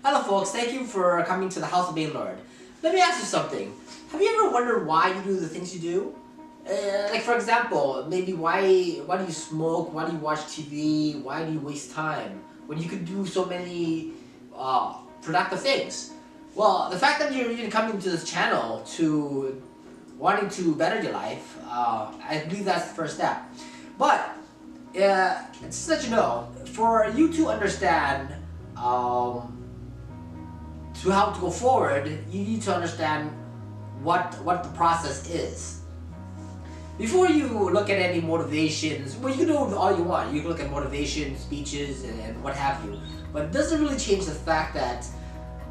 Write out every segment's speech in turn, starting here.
Hello folks, thank you for coming to the House of Banelord. Let me ask you something. Have you ever wondered why you do the things you do? Like for example, maybe why do you smoke, why do you watch TV, why do you waste time when you could do so many productive things? Well, the fact that you're even coming to this channel to wanting to better your life, I believe that's the first step. But just to let you know, for you to understand to how to go forward, you need to understand what the process is. Before you look at any motivations, well, you can do all you want. You can look at motivation, speeches, and what have you. But it doesn't really change the fact that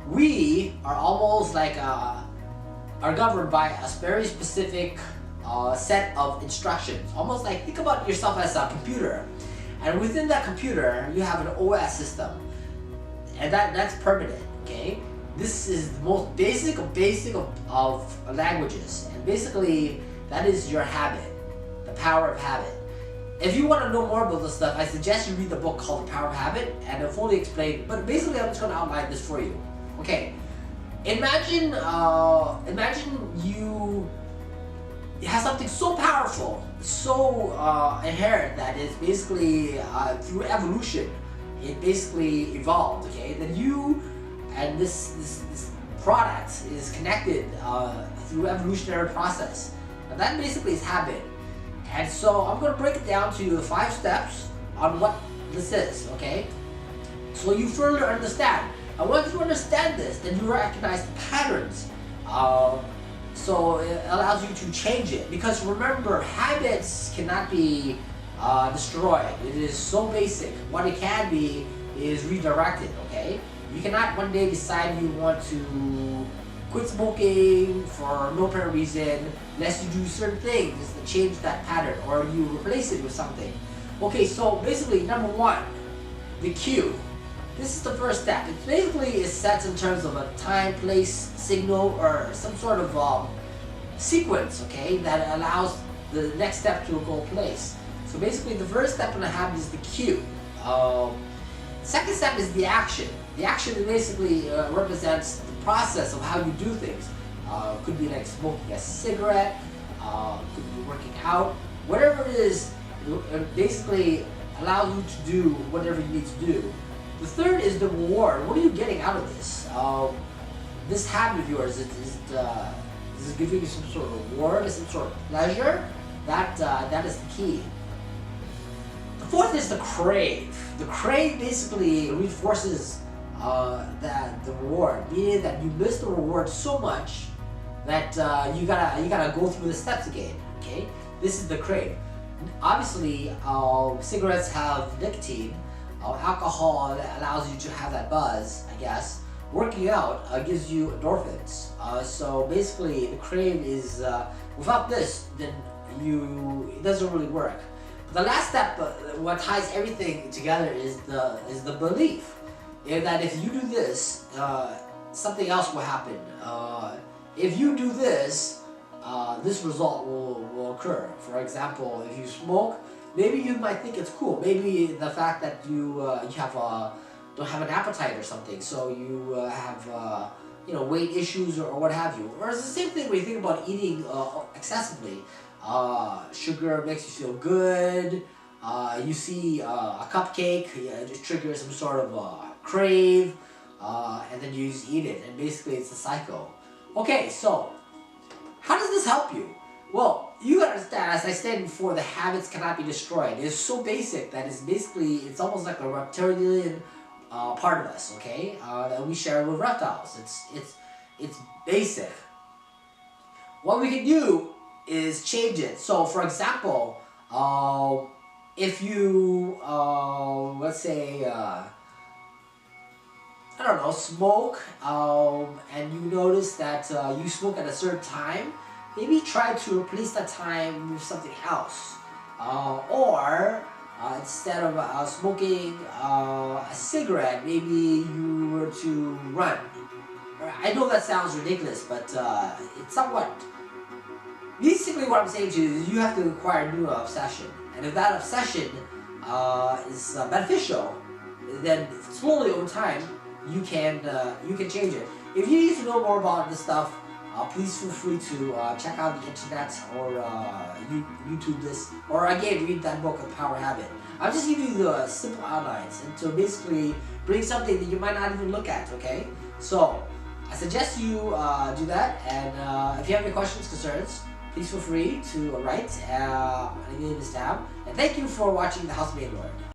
we are almost like are governed by a very specific set of instructions. Almost like, think about yourself as a computer. And within that computer, you have an OS system. And that's permanent, okay? This is the most basic of languages. And basically, that is your habit, the power of habit. If you want to know more about this stuff, I suggest you read the book called The Power of Habit, and it'll fully explain. But basically, I'm just going to outline this for you. Okay, imagine you have something so powerful, so inherent that it's basically through evolution, it basically evolved. Okay, then you and this product is connected through evolutionary process. And that basically is habit. And so I'm going to break it down to you 5 steps on what this is, okay? So you further understand. And once you understand this, then you recognize the patterns. So it allows you to change it. Because remember, habits cannot be destroyed. It is so basic. What it can be is redirected, okay? You cannot one day decide you want to quit smoking for no apparent reason unless you do certain things to change that pattern or you replace it with something. Okay, so basically, number 1, the cue. This is the first step. It basically is set in terms of a time, place, signal, or some sort of sequence, okay, that allows the next step to go place. So basically, the first step in a habit is the cue. Second step is the action. The action basically represents the process of how you do things. Could be like smoking a cigarette, could be working out, whatever it is, it basically allows you to do whatever you need to do. The third is the reward. What are you getting out of this? This habit of yours, is it giving you some sort of reward, some sort of pleasure? That is the key. The fourth is the crave. The crave basically reinforces the reward, meaning that you miss the reward so much that you gotta go through the steps again. Okay, this is the crave. Obviously, cigarettes have nicotine. Alcohol allows you to have that buzz, I guess. Working out gives you endorphins. So basically, the crave is without this, then it doesn't really work. But the last step, what ties everything together, is the belief. That if you do this, something else will happen. If you do this, this result will occur. For example, if you smoke, maybe you might think it's cool. Maybe the fact that you don't have an appetite or something, so you have weight issues or what have you. Or it's the same thing when you think about eating excessively. Sugar makes you feel good. You see a cupcake, it just triggers some sort of crave, and then you just eat it, and basically it's a cycle. Okay, so how does this help you? Well, you understand, as I stated before, the habits cannot be destroyed. It's so basic that it's almost like a reptilian part of us, okay, that we share with reptiles. It's basic. What we can do is change it. So, for example, if you, let's say, I don't know, smoke, and you notice that you smoke at a certain time, maybe try to replace that time with something else. Or instead of smoking a cigarette, maybe you were to run. I know that sounds ridiculous, but it's somewhat. Basically, what I'm saying to you is you have to acquire a new obsession. And if that obsession is beneficial, then slowly over time you can change it. If you need to know more about this stuff, please feel free to check out the internet or YouTube this, or again read that book, A Power Habit. I'll just give you the simple outlines and to basically bring something that you might not even look at. Okay, so I suggest you do that, and if you have any questions, concerns, please feel free to write. My name is Tab, and thank you for watching the House of Banelord.